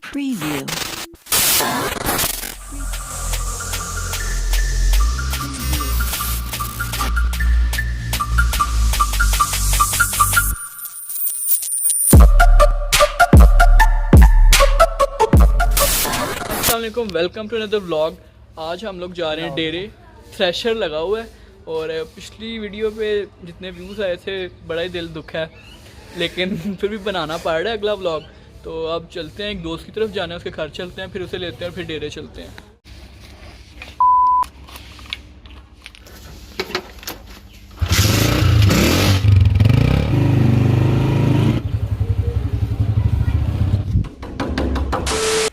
Preview. अस्सलामुअलैकुम, welcome to another vlog. आज हम लोग जा रहे हैं डेरे। थ्रेशर लगा हुआ है और पिछली वीडियो पे जितने व्यूज़ आए थे बड़ा ही दिल दुख है, लेकिन फिर भी बनाना पड़ रहा है अगला व्लॉग। तो अब चलते हैं, एक दोस्त की तरफ जाना है, उसके घर चलते हैं, फिर उसे लेते हैं और फिर डेरे चलते हैं।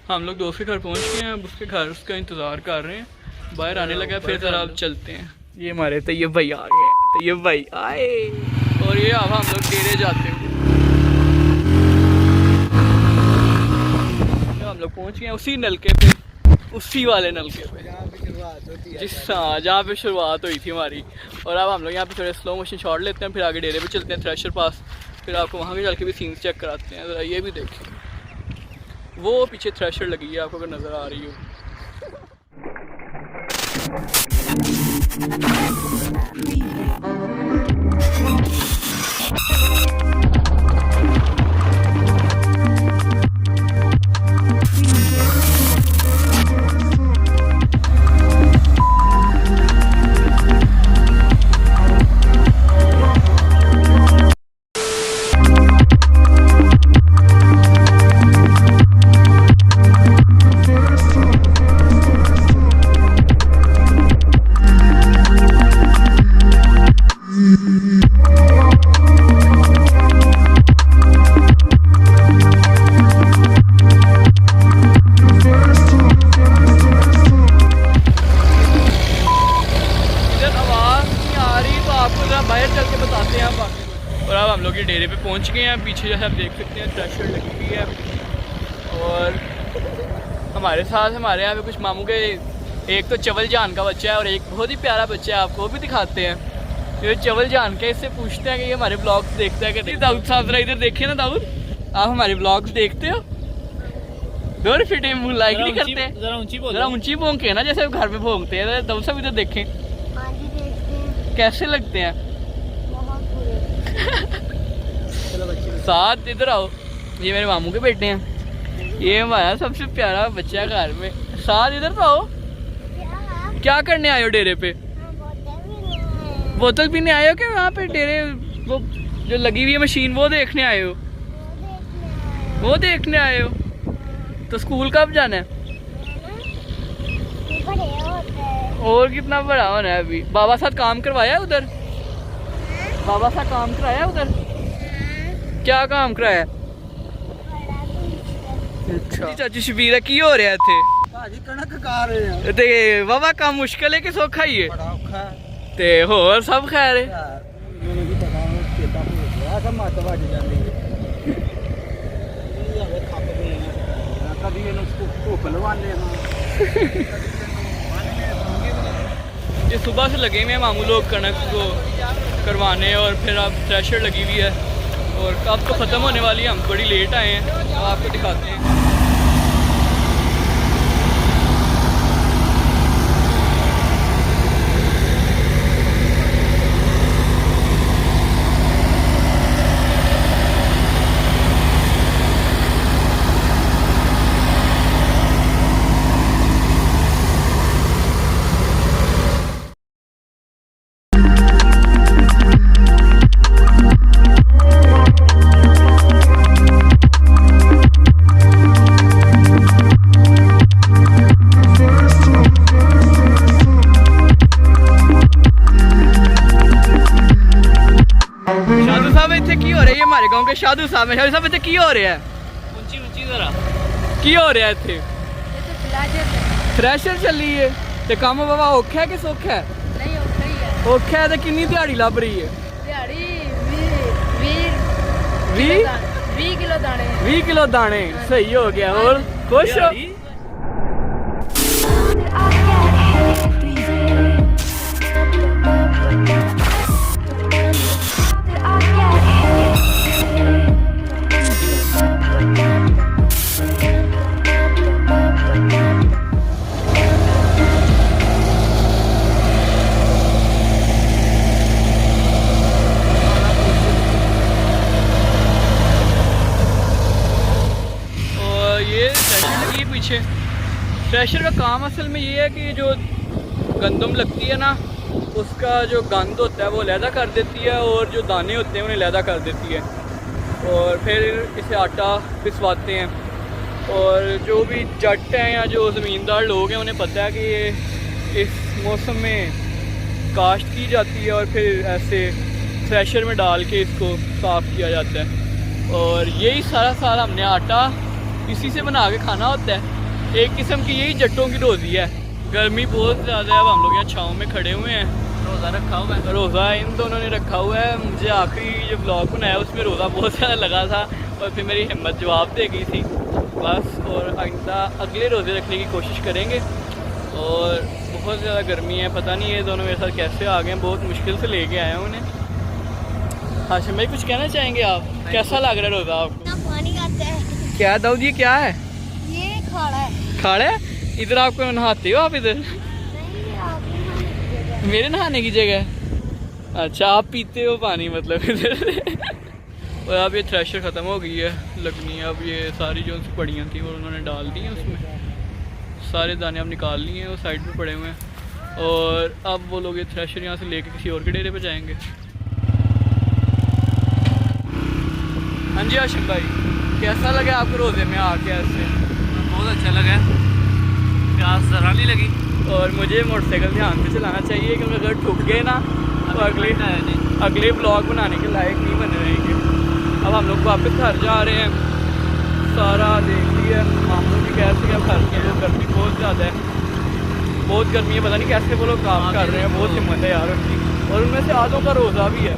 हम लोग दोस्त के घर पहुंच गए हैं, अब उसके घर उसका इंतज़ार कर रहे हैं। बाहर आने लगा, फिर ज़रा अब चलते हैं। ये हमारे तैयब भाई आ गए, तैयब भाई आए और ये अब हम लोग डेरे जाते हैं। हम लोग पहुंच गए हैं उसी नलके पे, उसी वाले नलके पे जहाँ पे शुरुआत हुई थी हमारी। और अब हम लोग यहाँ पे थोड़े स्लो मोशन शॉट लेते हैं, फिर आगे डेरे पे चलते हैं थ्रेशर पास, फिर आपको वहाँ पे चल के भी सीन्स चेक कराते हैं। ज़रा ये भी देखें, वो पीछे थ्रेशर लगी है, आपको अगर नज़र आ रही हो। बाहर चल के बताते हैं बाकी। और अब हम लोग ये डेरे पे पहुंच गए हैं। पीछे जैसे आप देख सकते हैं थ्रेशर लगी हुई है और हमारे साथ हमारे यहाँ पे कुछ मामू के, एक तो चवल जान का बच्चा है और एक बहुत ही प्यारा बच्चा है, आपको वो भी दिखाते हैं। ये चवल जान के, इससे पूछते हैं कि ये हमारे ब्लॉग्स देखता है कि नहीं। दाऊद साहब जरा इधर देखिए ना, दाऊद आप हमारे ब्लॉग्स देखते हो? डोर फिटे मुँह लाइक नहीं करते, जरा ऊँची भोंग के ना, जैसे घर पे भोंगते हैं। दाऊद साहब इधर देखें, कैसे लगते हैं? साथ इधर आओ, ये मेरे मामू के बेटे हैं, ये हमारा सबसे प्यारा बच्चा है घर में। साथ इधर तो आओ। क्या करने आए हो डेरे पे? बोतल पीने आए हो कि वहाँ पे डेरे वो जो लगी हुई है मशीन वो देखने आए हो? वो देखने आए हो? तो स्कूल कब जाना है? और कितना बड़ा होना है अभी? बाबा साथ काम करवाया उधर? बाबा साथ काम कराया उधर? क्या काम कराया? अच्छा चाची शबीरा की हो रहा थे? कणक गा रहे हैं ते बाबा काम मुश्किल है कि सौखा ही है? बड़ा औखा है ते होर सब खैर है? ਮੈਨੂੰ ਵੀ ਪਤਾ ਉਹ ਚੇਤਾ ਭੁੱਲ ਗਿਆ ਤਾਂ ਮੱਤ ਵੱਜ ਜਾਂਦੀ ਹੈ ਇਹ ਆਵੇ ਖੱਪ ਗਏ ਆ ਕਦੀ ਇਹਨੂੰ ਧੁੱਪ ਲਵਾਉਂਦੇ ਹਾਂ। ये सुबह से लगे हुए हैं मामू लोग कणक को करवाने, और फिर अब थ्रेशर लगी हुई है और अब तो ख़त्म होने वाली है। हम बड़ी लेट आए हैं, अब आपको दिखाते हैं। हमारे गांव के शादू साहब में, शादू साहब इतने की हो रहा है? ऊंची ऊंची जरा की हो रहा है इतने? थ्रेशर चली है ते काम बाबा औखा है कि सौखा है? नहीं औखा ही है। औखा है तो कितनी दिहाड़ी लभ रही है? दिहाड़ी 20 किलो दाने। 20 किलो दाने, सही हो गया। और खुश हो? पीछे। थ्रेशर का काम असल में ये है कि जो गंदम लगती है ना, उसका जो गंद होता है वो अलहदा कर देती है और जो दाने होते हैं उन्हें अलहदा कर देती है, और फिर इसे आटा पिसवाते हैं। और जो भी जट हैं या जो ज़मींदार लोग हैं उन्हें पता है कि ये इस मौसम में काश्त की जाती है और फिर ऐसे थ्रेशर में डाल के इसको साफ़ किया जाता है। और यही सारा साल हमने आटा इसी से बना के खाना होता है। एक किस्म की यही जट्टों की रोज़ी है। गर्मी बहुत ज़्यादा है, अब हम लोग यहाँ छाँव में खड़े हुए हैं। रोज़ा रखा हुआ है, रोज़ा इन दोनों ने रखा हुआ है। मुझे आखिरी जो ब्लॉग बनाया उसमें रोज़ा बहुत ज़्यादा लगा था और फिर मेरी हिम्मत जवाब दे गई थी बस। और आइंदा अगले रोज़े रखने की कोशिश करेंगे। और बहुत ज़्यादा गर्मी है, पता नहीं ये दोनों मेरे साथ कैसे आ गए हैं, बहुत मुश्किल से लेके आए हैं उन्हें। हाशिम भाई कुछ कहना चाहेंगे आप? कैसा लग रहा है रोज़ा आपको? ना पानी आता है। क्या दाऊद, ये क्या है? ये खाड़ा है। खाड़ा है? इधर आपको नहाते हो आप इधर? नहीं, आप मेरे नहाने की जगह? अच्छा, आप पीते हो पानी मतलब इधर से। और अब ये थ्रेशर ख़त्म हो गई है लगनी। अब ये सारी जो पड़ियाँ थी वो उन्होंने डाल दी हैं उसमें, सारे दाने अब निकाल लिए हैं, वो साइड में पड़े हुए हैं। और अब वो लोग ये थ्रेशर यहाँ से लेके किसी और के डेरे पे जाएंगे। हाँ जी हाशिम भाई, कैसा लगा आपको रोज़े में आके? ऐसे बहुत अच्छा लगा, प्यास ज़रा नहीं लगी। और मुझे मोटरसाइकिल ध्यान से चलाना चाहिए क्योंकि अगर ठुक गए ना तो अगले ब्लॉग बनाने के लायक नहीं बने रहेंगे। अब हम लोग वापस घर जा रहे हैं। सारा देख लिया, मामलों की कैसे क्या घर के लोग, गर्मी बहुत ज़्यादा है, बहुत गर्मी है। पता नहीं कैसे वो लोग काम कर रहे हैं, बहुत हिम्मत है यार उनकी। और उनमें से आधों का रोज़ा भी है।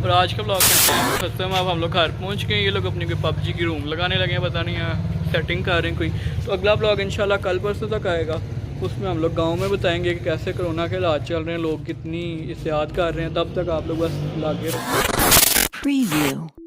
और आज का ब्लॉग खत्म। अब हम लोग घर पहुंच गए। ये लोग अपनी कोई पबजी की रूम लगाने लगे हैं, पता नहीं है सेटिंग कर रहे हैं कोई। तो अगला ब्लॉग इंशाल्लाह कल परसों तक आएगा। उसमें हम लोग गांव में बताएंगे कि कैसे कोरोना के इलाज चल रहे हैं, लोग कितनी एहतियात कर रहे हैं। तब तक आप लोग बस लागे रहो।